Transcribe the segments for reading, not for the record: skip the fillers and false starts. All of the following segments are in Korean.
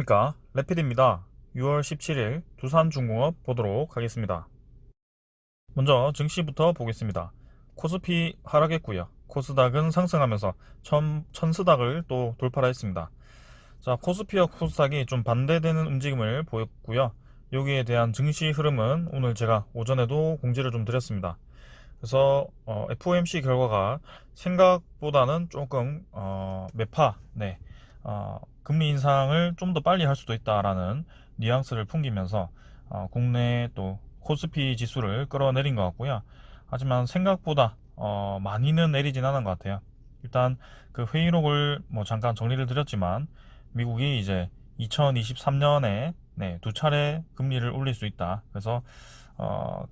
안녕하십니까, 레피드입니다. 6월 17일 두산중공업 보도록 하겠습니다. 먼저 증시부터 보겠습니다. 코스피 하락했고요. 코스닥은 상승하면서 천스닥을 또 돌파를 했습니다. 자, 코스피와 코스닥이 좀 반대되는 움직임을 보였고요. 여기에 대한 증시 흐름은 오늘 제가 오전에도 공지를 좀 드렸습니다. 그래서 FOMC 결과가 생각보다는 조금 매파, 금리 인상을 좀 더 빨리 할 수도 있다라는 뉘앙스를 풍기면서 국내 또 코스피 지수를 끌어내린 것 같고요. 하지만 생각보다 많이는 내리진 않은 것 같아요. 일단 그 회의록을 뭐 잠깐 정리를 드렸지만 미국이 이제 2023년에 두 차례 금리를 올릴 수 있다. 그래서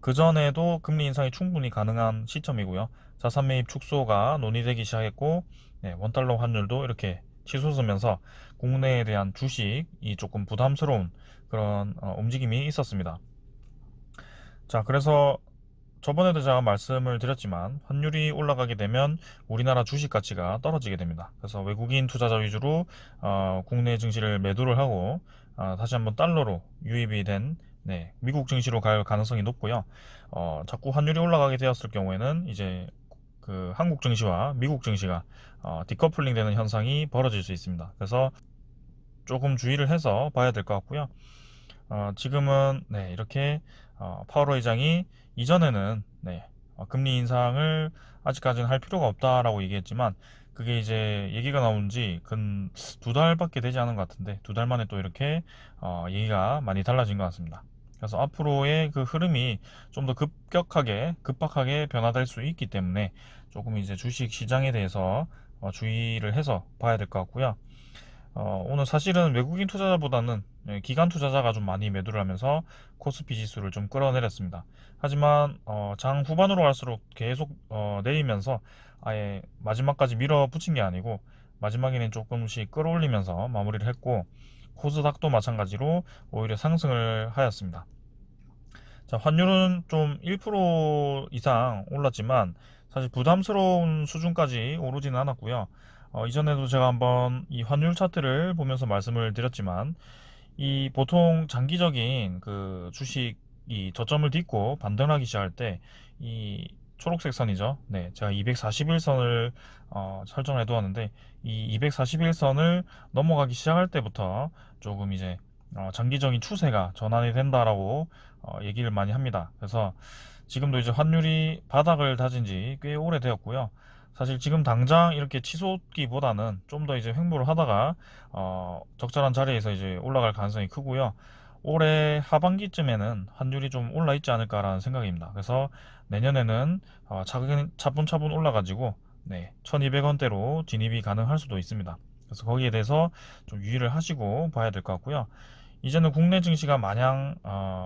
그전에도 금리 인상이 충분히 가능한 시점이고요. 자산 매입 축소가 논의되기 시작했고, 원달러 환율도 이렇게 치솟으면서 국내에 대한 주식이 조금 부담스러운 그런 움직임이 있었습니다. 자, 그래서 저번에도 제가 말씀을 드렸지만 환율이 올라가게 되면 우리나라 주식 가치가 떨어지게 됩니다. 그래서 외국인 투자자 위주로 국내 증시를 매도를 하고 다시 한번 달러로 유입이 된 미국 증시로 갈 가능성이 높고요. 자꾸 환율이 올라가게 되었을 경우에는 이제 그 한국 증시와 미국 증시가 디커플링 되는 현상이 벌어질 수 있습니다. 그래서 조금 주의를 해서 봐야 될 것 같고요. 지금은 이렇게 파월 의장이 이전에는 금리 인상을 아직까지는 할 필요가 없다라고 얘기했지만 그게 이제 얘기가 나온 지 근 두 달밖에 되지 않은 것 같은데 두 달 만에 또 이렇게 얘기가 많이 달라진 것 같습니다. 그래서 앞으로의 그 흐름이 좀 더 급박하게 변화될 수 있기 때문에 조금 이제 주식 시장에 대해서 주의를 해서 봐야 될 것 같고요. 오늘 사실은 외국인 투자자보다는 기관 투자자가 좀 많이 매도를 하면서 코스피 지수를 좀 끌어내렸습니다. 하지만 장 후반으로 갈수록 계속 내리면서 아예 마지막까지 밀어붙인 게 아니고 마지막에는 조금씩 끌어올리면서 마무리를 했고 코스닥도 마찬가지로 오히려 상승을 하였습니다. 자, 환율은 좀 1% 이상 올랐지만 사실 부담스러운 수준까지 오르지는 않았고요. 이전에도 제가 한번 이 환율 차트를 보면서 말씀을 드렸지만 이 보통 장기적인 그 주식이 저점을 딛고 반등하기 시작할 때 이 초록색 선이죠. 제가 241선을 설정해 두었는데 이 241선을 넘어가기 시작할 때부터 조금 이제 장기적인 추세가 전환이 된다라고 얘기를 많이 합니다. 그래서 지금도 이제 환율이 바닥을 다진 지 꽤 오래되었고요. 사실 지금 당장 이렇게 치솟기보다는 좀 더 이제 횡보를 하다가 적절한 자리에서 이제 올라갈 가능성이 크고요. 올해 하반기쯤에는 환율이 좀 올라 있지 않을까라는 생각입니다. 그래서 내년에는 차분차분 올라가지고 1200원대로 진입이 가능할 수도 있습니다. 그래서 거기에 대해서 좀 유의를 하시고 봐야 될 것 같고요. 이제는 국내 증시가 마냥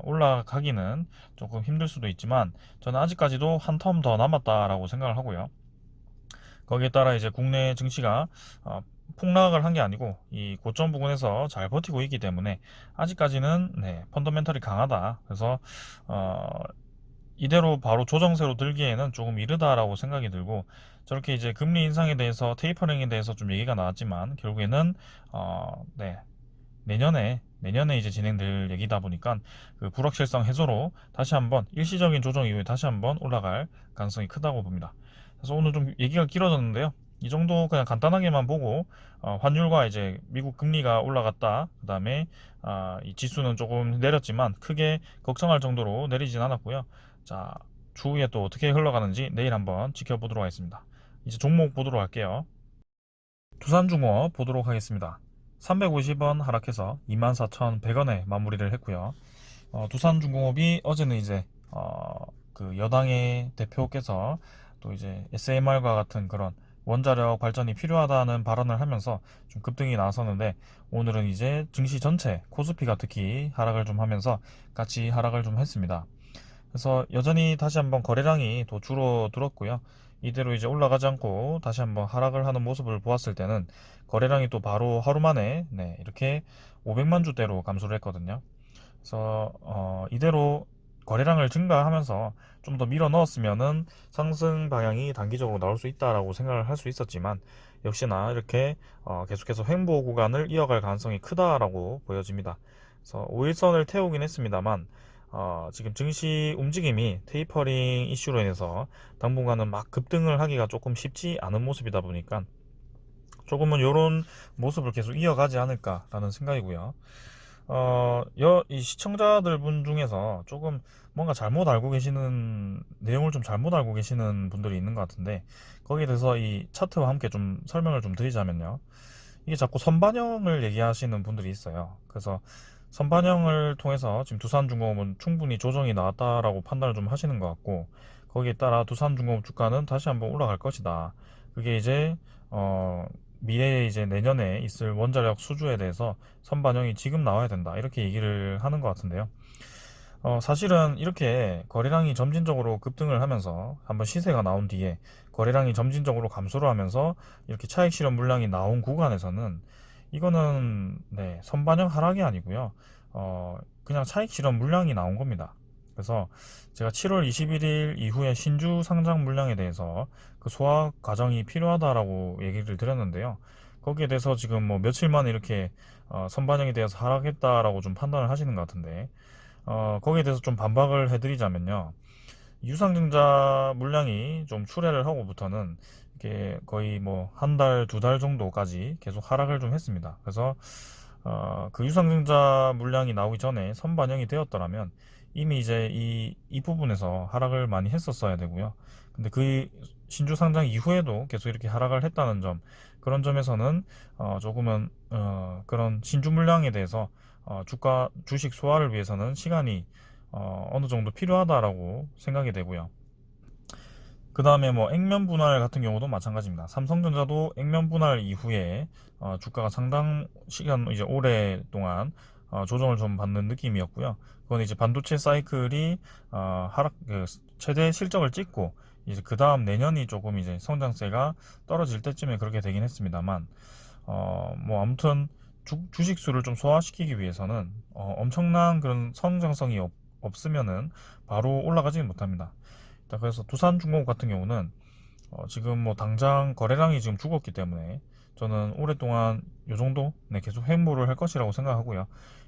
올라가기는 조금 힘들 수도 있지만 저는 아직까지도 한 텀 더 남았다라고 생각을 하고요. 거기에 따라 이제 국내 증시가 폭락을 한 게 아니고 이 고점 부근에서 잘 버티고 있기 때문에 아직까지는 펀더멘털이 강하다. 그래서 이대로 바로 조정세로 들기에는 조금 이르다라고 생각이 들고 저렇게 이제 금리 인상에 대해서 테이퍼링에 대해서 좀 얘기가 나왔지만 결국에는 내년에 이제 진행될 얘기다 보니까 그 불확실성 해소로 다시 한번 일시적인 조정 이후에 다시 한번 올라갈 가능성이 크다고 봅니다. 그래서 오늘 좀 얘기가 길어졌는데요. 이 정도 그냥 간단하게만 보고 환율과 이제 미국 금리가 올라갔다. 그다음에 이 지수는 조금 내렸지만 크게 걱정할 정도로 내리진 않았고요. 자, 추후에 또 어떻게 흘러가는지 내일 한번 지켜보도록 하겠습니다. 이제 종목 보도록 할게요. 두산중공업 보도록 하겠습니다. 350원 하락해서 24,100원에 마무리를 했고요. 두산중공업이 어제는 이제 그 여당의 대표께서 또 이제 SMR과 같은 그런 원자력 발전이 필요하다는 발언을 하면서 좀 급등이 나섰는데 오늘은 이제 증시 전체 코스피가 특히 하락을 좀 하면서 같이 하락을 좀 했습니다. 그래서 여전히 다시 한번 거래량이 더 줄어들었고요. 이대로 이제 올라가지 않고 다시 한번 하락을 하는 모습을 보았을 때는 거래량이 또 바로 하루 만에 이렇게 500만 주대로 감소를 했거든요. 그래서 이대로 거래량을 증가하면서 좀 더 밀어 넣었으면은 상승 방향이 단기적으로 나올 수 있다라고 생각을 할 수 있었지만, 역시나 이렇게 계속해서 횡보 구간을 이어갈 가능성이 크다라고 보여집니다. 그래서 5일선을 태우긴 했습니다만, 지금 증시 움직임이 테이퍼링 이슈로 인해서 당분간은 막 급등을 하기가 조금 쉽지 않은 모습이다 보니까 조금은 이런 모습을 계속 이어가지 않을까라는 생각이고요. 이 시청자들 분 중에서 조금 뭔가 잘못 알고 계시는 내용을 좀 잘못 알고 계시는 분들이 있는 것 같은데, 거기에 대해서 이 차트와 함께 좀 설명을 좀 드리자면요. 이게 자꾸 선반영을 얘기하시는 분들이 있어요. 그래서 선반영을 통해서 지금 두산중공업은 충분히 조정이 나왔다라고 판단을 좀 하시는 것 같고, 거기에 따라 두산중공업 주가는 다시 한번 올라갈 것이다. 그게 이제 미래에 이제 내년에 있을 원자력 수주에 대해서 선반영이 지금 나와야 된다, 이렇게 얘기를 하는 것 같은데요. 사실은 이렇게 거래량이 점진적으로 급등을 하면서 한번 시세가 나온 뒤에 거래량이 점진적으로 감소를 하면서 이렇게 차익 실현 물량이 나온 구간에서는 이거는 선반영 하락이 아니고요. 그냥 차익 실현 물량이 나온 겁니다. 그래서 제가 7월 21일 이후에 신주 상장 물량에 대해서 그 소화 과정이 필요하다라고 얘기를 드렸는데요. 거기에 대해서 지금 뭐 며칠 만에 이렇게 선반영에 대해서 하락했다라고 좀 판단을 하시는 것 같은데, 거기에 대해서 좀 반박을 해드리자면요. 유상증자 물량이 좀 출회를 하고부터는 이게 거의 뭐 한 달, 두 달 정도까지 계속 하락을 좀 했습니다. 그래서 그 유상증자 물량이 나오기 전에 선반영이 되었더라면 이미 이제 이 부분에서 하락을 많이 했었어야 되고요. 근데 그 신주 상장 이후에도 계속 이렇게 하락을 했다는 점, 그런 점에서는 조금은 그런 신주 물량에 대해서 주가 주식 소화를 위해서는 시간이 어느 정도 필요하다라고 생각이 되고요. 그 다음에 뭐 액면 분할 같은 경우도 마찬가지입니다. 삼성전자도 액면 분할 이후에 주가가 상당 시간, 이제 오랫동안 조정을 좀 받는 느낌이었고요. 그건 이제 반도체 사이클이 하락, 최대 실적을 찍고 이제 그 다음 내년이 조금 이제 성장세가 떨어질 때쯤에 그렇게 되긴 했습니다만, 뭐 아무튼 주식 수를 좀 소화시키기 위해서는 엄청난 그런 성장성이 없으면은 바로 올라가지는 못합니다. 그래서 두산중공업 같은 경우는 지금 뭐 당장 거래량이 지금 죽었기 때문에 저는 오랫동안 요 정도 계속 횡보를 할 것이라고 생각하고요.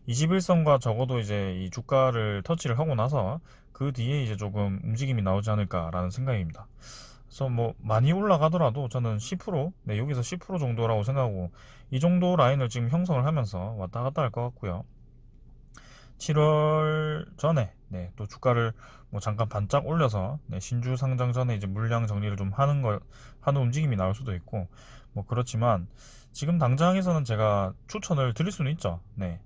21선과 적어도 이제 이 주가를 터치를 하고 나서 그 뒤에 이제 조금 움직임이 나오지 않을까라는 생각입니다. 그래서 뭐 많이 올라가더라도 저는 10%, 여기서 10% 정도라고 생각하고, 이 정도 라인을 지금 형성을 하면서 왔다 갔다 할 것 같고요. 7월 전에 또 주가를 뭐 잠깐 반짝 올려서 신주 상장 전에 이제 물량 정리를 좀 하는 움직임이 나올 수도 있고, 뭐 그렇지만 지금 당장에서는 제가 추천을 드릴 수는 있죠.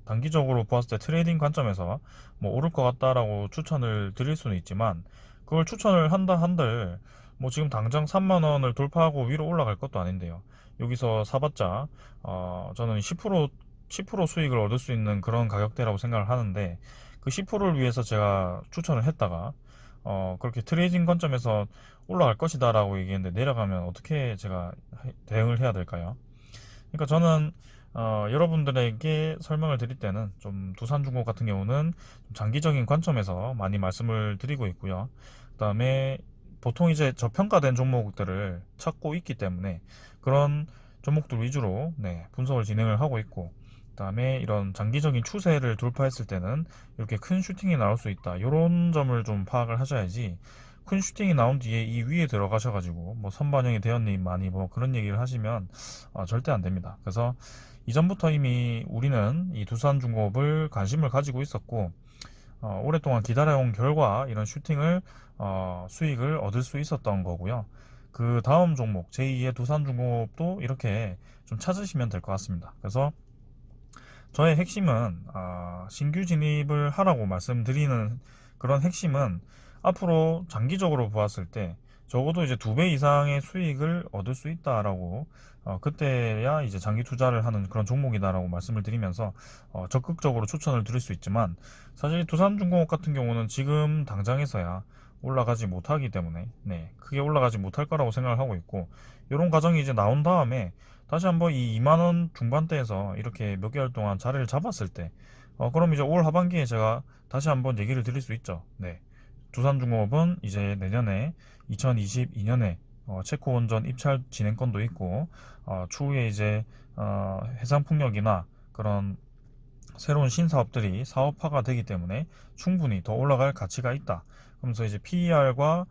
단기적으로 보았을 때 트레이딩 관점에서 뭐 오를 것 같다라고 추천을 드릴 수는 있지만, 그걸 추천을 한다 한들 뭐 지금 당장 3만 원을 돌파하고 위로 올라갈 것도 아닌데요. 여기서 사봤자 저는 10% 수익을 얻을 수 있는 그런 가격대라고 생각을 하는데, 그 10%를 위해서 제가 추천을 했다가 그렇게 트레이딩 관점에서 올라갈 것이다 라고 얘기했는데 내려가면 어떻게 제가 대응을 해야 될까요? 그러니까 저는 여러분들에게 설명을 드릴 때는 좀 두산중공업 같은 경우는 좀 장기적인 관점에서 많이 말씀을 드리고 있고요. 그 다음에 보통 이제 저평가된 종목들을 찾고 있기 때문에 그런 종목들 위주로 분석을 진행을 하고 있고, 그 다음에 이런 장기적인 추세를 돌파했을 때는 이렇게 큰 슈팅이 나올 수 있다, 이런 점을 좀 파악을 하셔야지, 큰 슈팅이 나온 뒤에 이 위에 들어가셔가지고 뭐 선반영이 되었니 많이 뭐 그런 얘기를 하시면 절대 안 됩니다. 그래서 이전부터 이미 우리는 이 두산중공업을 관심을 가지고 있었고, 오랫동안 기다려온 결과 이런 슈팅을 수익을 얻을 수 있었던 거고요. 그 다음 종목 제2의 두산중공업도 이렇게 좀 찾으시면 될 것 같습니다. 그래서 저의 핵심은 신규 진입을 하라고 말씀드리는 그런 핵심은, 앞으로 장기적으로 보았을 때 적어도 이제 2배 이상의 수익을 얻을 수 있다라고, 그때야 이제 장기 투자를 하는 그런 종목이다라고 말씀을 드리면서 적극적으로 추천을 드릴 수 있지만, 사실 두산중공업 같은 경우는 지금 당장에서야 올라가지 못하기 때문에 크게 올라가지 못할 거라고 생각을 하고 있고, 이런 과정이 이제 나온 다음에 다시 한번 이 2만원 중반대에서 이렇게 몇 개월 동안 자리를 잡았을 때 그럼 이제 올 하반기에 제가 다시 한번 얘기를 드릴 수 있죠. 네. 두산중공업은 이제 내년에 2022년에 체코 원전 입찰 진행권도 있고, 추후에 이제 해상풍력이나 그런 새로운 신사업들이 사업화가 되기 때문에 충분히 더 올라갈 가치가 있다. 그러면서 이제 PER과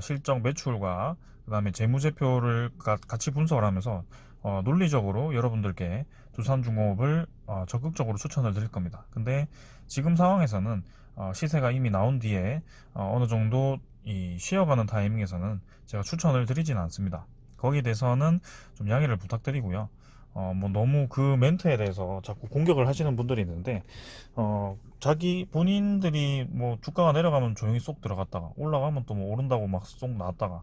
실적 매출과 그다음에 재무제표를 같이 분석을 하면서 논리적으로 여러분들께 두산중공업을 적극적으로 추천을 드릴 겁니다. 근데 지금 상황에서는 시세가 이미 나온 뒤에 어느 정도 이 쉬어가는 타이밍에서는 제가 추천을 드리지는 않습니다. 거기에 대해서는 좀 양해를 부탁드리고요. 뭐 너무 그 멘트에 대해서 자꾸 공격을 하시는 분들이 있는데, 자기 본인들이 뭐 주가가 내려가면 조용히 쏙 들어갔다가 올라가면 또 뭐 오른다고 막 쏙 나왔다가,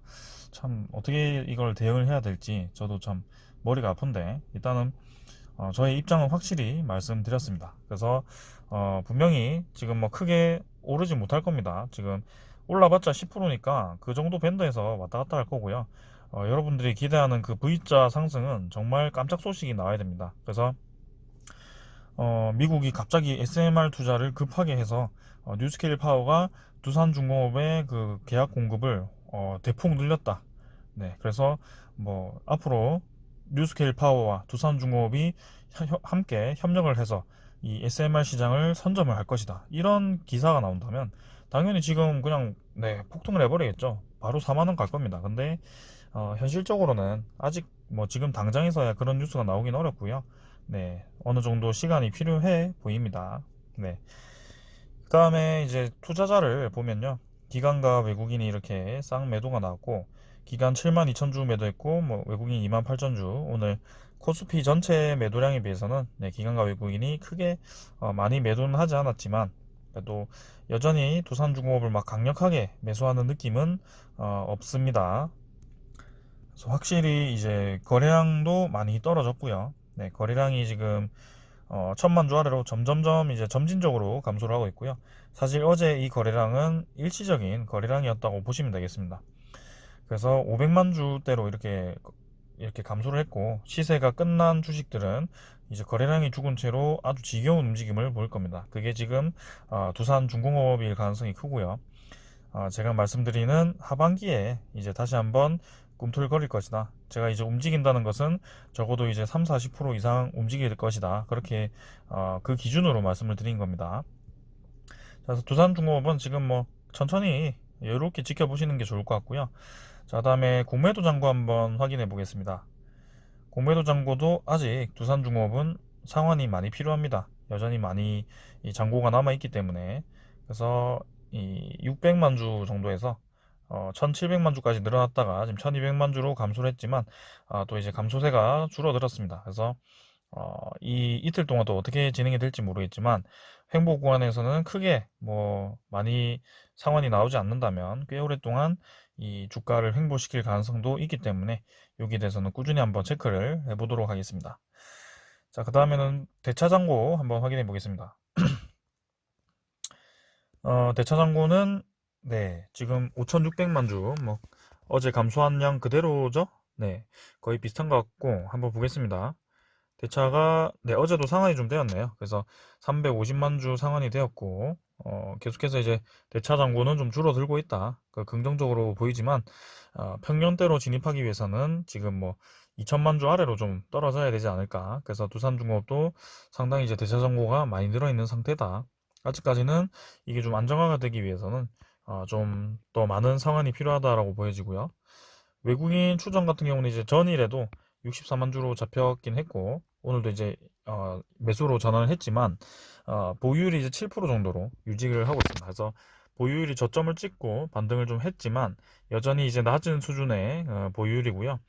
참 어떻게 이걸 대응을 해야 될지 저도 참 머리가 아픈데, 일단은 저의 입장은 확실히 말씀드렸습니다. 그래서 분명히 지금 뭐 크게 오르지 못할 겁니다. 지금 올라봤자 10%니까 그 정도 밴드에서 왔다 갔다 할 거고요. 여러분들이 기대하는 그 V자 상승은 정말 깜짝 소식이 나와야 됩니다. 그래서 미국이 갑자기 SMR 투자를 급하게 해서 뉴스케일 파워가 두산중공업의 그 계약 공급을 대폭 늘렸다. 네, 그래서 뭐 앞으로 뉴스케일 파워와 두산중공업이 함께 협력을 해서 이 SMR 시장을 선점을 할 것이다. 이런 기사가 나온다면 당연히 지금 그냥 네, 폭등을 해버리겠죠. 바로 4만 원 갈 겁니다. 근데 현실적으로는 아직 뭐 지금 당장에서야 그런 뉴스가 나오긴 어렵고요. 네, 어느 정도 시간이 필요해 보입니다. 네. 그 다음에 이제 투자자를 보면요. 기관과 외국인이 이렇게 쌍 매도가 나왔고, 기관 7만 2천 주 매도했고, 뭐 외국인 2만 8천 주. 오늘 코스피 전체 매도량에 비해서는 네, 기관과 외국인이 크게 많이 매도는 하지 않았지만, 그래도 여전히 두산중공업을 막 강력하게 매수하는 느낌은 없습니다. 그래서 확실히 이제 거래량도 많이 떨어졌고요. 네, 거래량이 지금 1천만 주 아래로 점점점 이제 점진적으로 감소를 하고 있고요. 사실 어제 이 거래량은 일시적인 거래량이었다고 보시면 되겠습니다. 그래서 500만 주대로 이렇게 감소를 했고, 시세가 끝난 주식들은 이제 거래량이 죽은 채로 아주 지겨운 움직임을 보일 겁니다. 그게 지금 두산중공업일 가능성이 크고요. 제가 말씀드리는 하반기에 이제 다시 한번 꿈틀거릴 것이다. 제가 이제 움직인다는 것은 적어도 이제 3, 40% 이상 움직일 것이다. 그렇게 그 기준으로 말씀을 드린 겁니다. 그래서 두산중공업은 지금 뭐 천천히 여유롭게 지켜보시는 게 좋을 것 같고요. 자, 다음에 공매도 잔고 한번 확인해 보겠습니다. 공매도 잔고도 아직 두산중공업은 상환이 많이 필요합니다. 여전히 많이 이 잔고가 남아 있기 때문에. 그래서 이 600만 주 정도에서 1700만 주까지 늘어났다가 지금 1200만 주로 감소를 했지만, 또 이제 감소세가 줄어들었습니다. 그래서 이 이틀 동안 또 어떻게 진행이 될지 모르겠지만, 횡보 구간에서는 크게 뭐 많이 상환이 나오지 않는다면 꽤 오랫동안 이 주가를 횡보시킬 가능성도 있기 때문에 여기에 대해서는 꾸준히 한번 체크를 해보도록 하겠습니다. 자, 그 다음에는 대차장고 한번 확인해 보겠습니다. 대차장고는 네, 지금 5,600만 주, 뭐 어제 감소한 양 그대로죠? 네, 거의 비슷한 것 같고 한번 보겠습니다. 대차가 네, 어제도 상한이 좀 되었네요. 그래서 350만 주 상한이 되었고, 계속해서 이제 대차 잔고는 좀 줄어들고 있다. 긍정적으로 보이지만, 평년대로 진입하기 위해서는 지금 뭐 2천만 주 아래로 좀 떨어져야 되지 않을까. 그래서 두산중공업도 상당히 이제 대차 잔고가 많이 늘어있는 상태다. 아직까지는 이게 좀 안정화가 되기 위해서는 좀 더 많은 상한이 필요하다라고 보여지고요. 외국인 추정 같은 경우는 이제 전일에도 64만 주로 잡혔긴 했고, 오늘도 이제 매수로 전환을 했지만 보유율이 이제 7% 정도로 유지를 하고 있습니다. 그래서 보유율이 저점을 찍고 반등을 좀 했지만 여전히 이제 낮은 수준의 보유율이고요.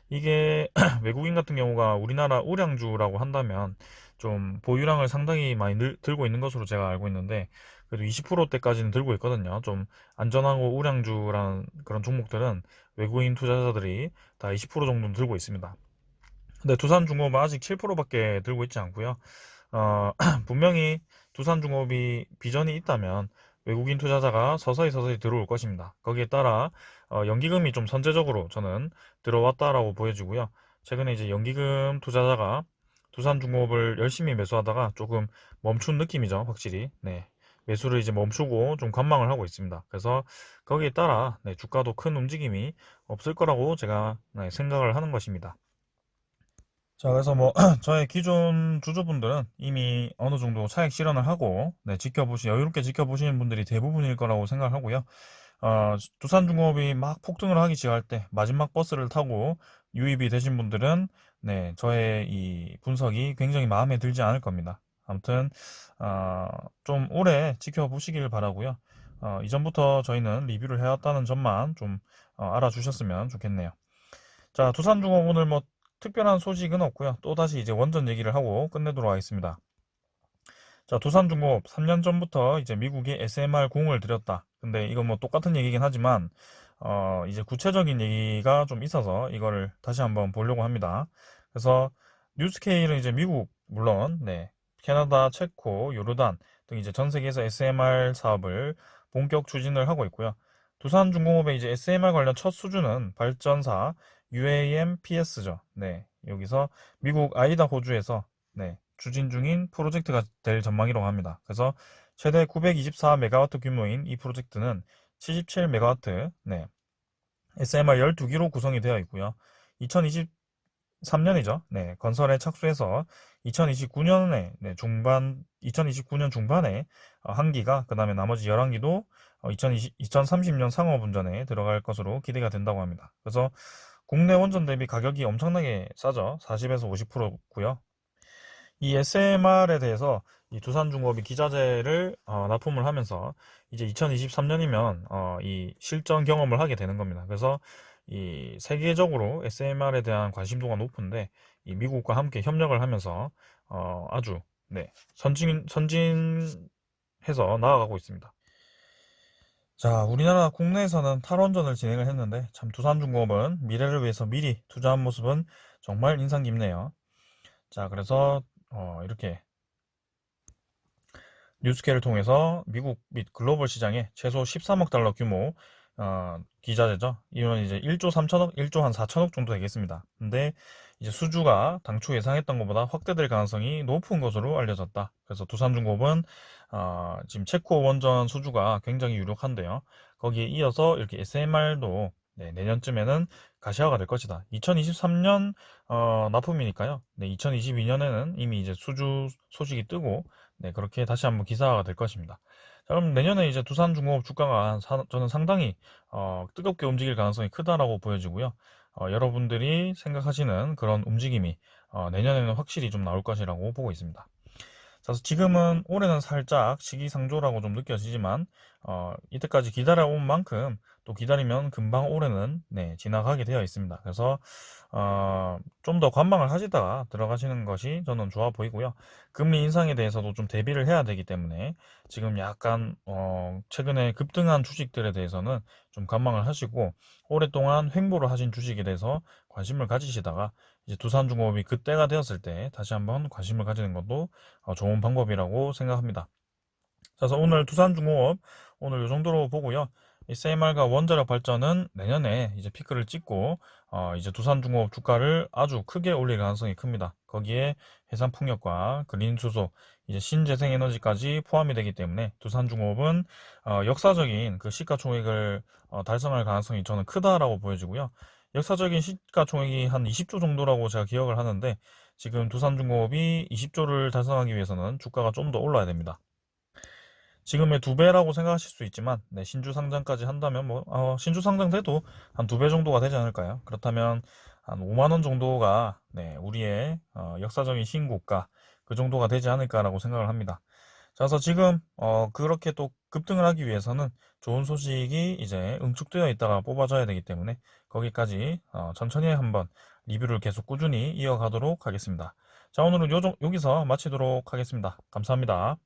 이게 외국인 같은 경우가 우리나라 우량주라고 한다면 좀 보유량을 상당히 많이 들고 있는 것으로 제가 알고 있는데, 그래도 20%대까지는 들고 있거든요. 좀 안전하고 우량주라는 그런 종목들은 외국인 투자자들이 다 20% 정도는 들고 있습니다. 근데 두산중공업은 아직 7%밖에 들고 있지 않고요. 분명히 두산중공업이 비전이 있다면 외국인 투자자가 서서히 들어올 것입니다. 거기에 따라 연기금이 좀 선제적으로 저는 들어왔다라고 보여지고요. 최근에 이제 연기금 투자자가 두산중공업을 열심히 매수하다가 조금 멈춘 느낌이죠, 확실히. 네. 매수를 이제 멈추고 좀 관망을 하고 있습니다. 그래서 거기에 따라 네, 주가도 큰 움직임이 없을 거라고 제가 네, 생각을 하는 것입니다. 자, 그래서 뭐 저의 기존 주주분들은 이미 어느 정도 차익 실현을 하고 네, 여유롭게 지켜보시는 분들이 대부분일 거라고 생각하고요. 두산중공업이 막 폭등을 하기 시작할 때 마지막 버스를 타고 유입이 되신 분들은 네, 저의 이 분석이 굉장히 마음에 들지 않을 겁니다. 아무튼 좀 오래 지켜보시길 바라고요. 이전부터 저희는 리뷰를 해왔다는 점만 좀 알아주셨으면 좋겠네요. 자, 두산중공업 오늘 뭐 특별한 소식은 없고요. 또다시 이제 원전 얘기를 하고 끝내도록 하겠습니다. 자, 두산중공업 3년 전부터 이제 미국에 SMR 공을 들였다. 근데 이건 뭐 똑같은 얘기긴 하지만 이제 구체적인 얘기가 좀 있어서 이거를 다시 한번 보려고 합니다. 그래서 뉴스케일은 이제 미국 물론 네, 캐나다, 체코, 요르단 등 이제 전 세계에서 SMR 사업을 본격 추진을 하고 있고요. 두산중공업의 이제 SMR 관련 첫 수주는 발전사 UAMPS죠. 네, 여기서 미국 아이다호주에서 네, 추진 중인 프로젝트가 될 전망이라고 합니다. 그래서 최대 924메가와트 규모인 이 프로젝트는 77메가와트, 네, SMR 12기로 구성이 되어 있고요. 2023년이죠. 네, 건설에 착수해서 2029년에 2029년 중반에 한 기가, 그 다음에 나머지 11기도 2030년 상업운전에 들어갈 것으로 기대가 된다고 합니다. 그래서 국내 원전 대비 가격이 엄청나게 싸죠. 40에서 50%고요. 이 SMR에 대해서 이 두산중공업이 기자재를 납품을 하면서 이제 2023년이면 이 실전 경험을 하게 되는 겁니다. 그래서 이 세계적으로 SMR에 대한 관심도가 높은데 이 미국과 함께 협력을 하면서 아주 네, 선진해서 나아가고 있습니다. 자, 우리나라 국내에서는 탈원전을 진행을 했는데 참 두산중공업은 미래를 위해서 미리 투자한 모습은 정말 인상 깊네요. 자, 그래서 이렇게 뉴스케를 통해서 미국 및 글로벌 시장에 최소 13억 달러 규모 기자재죠. 이건 이제 1조 3천억, 1조 한 4천억 정도 되겠습니다. 근데 이제 수주가 당초 예상했던 것보다 확대될 가능성이 높은 것으로 알려졌다. 그래서 두산중공업은 지금 체코 원전 수주가 굉장히 유력한데요. 거기에 이어서 이렇게 SMR도 내년쯤에는 가시화가 될 것이다. 2023년 납품이니까요. 네, 2022년에는 이미 이제 수주 소식이 뜨고 그렇게 다시 한번 기사화가 될 것입니다. 자, 그럼 내년에 이제 두산중공업 주가가 저는 상당히 뜨겁게 움직일 가능성이 크다라고 보여지고요. 여러분들이 생각하시는 그런 움직임이 내년에는 확실히 좀 나올 것이라고 보고 있습니다. 그래서 지금은 올해는 살짝 시기상조라고 좀 느껴지지만 이때까지 기다려온 만큼 또 기다리면 금방 올해는 지나가게 되어 있습니다. 그래서 좀 더 관망을 하시다가 들어가시는 것이 저는 좋아 보이고요. 금리 인상에 대해서도 좀 대비를 해야 되기 때문에 지금 약간 최근에 급등한 주식들에 대해서는 좀 관망을 하시고 오랫동안 횡보를 하신 주식에 대해서 관심을 가지시다가 이제 두산중공업이 그때가 되었을 때 다시 한번 관심을 가지는 것도 좋은 방법이라고 생각합니다. 그래서 오늘 두산중공업 오늘 이 정도로 보고요. SMR과 원자력 발전은 내년에 이제 피크를 찍고 이제 두산중공업 주가를 아주 크게 올릴 가능성이 큽니다. 거기에 해상풍력과 그린수소, 이제 신재생에너지까지 포함이 되기 때문에 두산중공업은 역사적인 그 시가총액을 달성할 가능성이 저는 크다라고 보여지고요. 역사적인 시가총액이 한 20조 정도라고 제가 기억을 하는데 지금 두산중공업이 20조를 달성하기 위해서는 주가가 좀 더 올라야 됩니다. 지금의 두 배라고 생각하실 수 있지만 신주 상장까지 한다면 신주 상장돼도 한 두 배 정도가 되지 않을까요? 그렇다면 한 5만 원 정도가 우리의 역사적인 신고가 그 정도가 되지 않을까라고 생각을 합니다. 자, 그래서 지금 그렇게 또 급등을 하기 위해서는 좋은 소식이 이제 응축되어 있다가 뽑아져야 되기 때문에 거기까지 천천히 한번 리뷰를 계속 꾸준히 이어가도록 하겠습니다. 자, 오늘은 여기서 마치도록 하겠습니다. 감사합니다.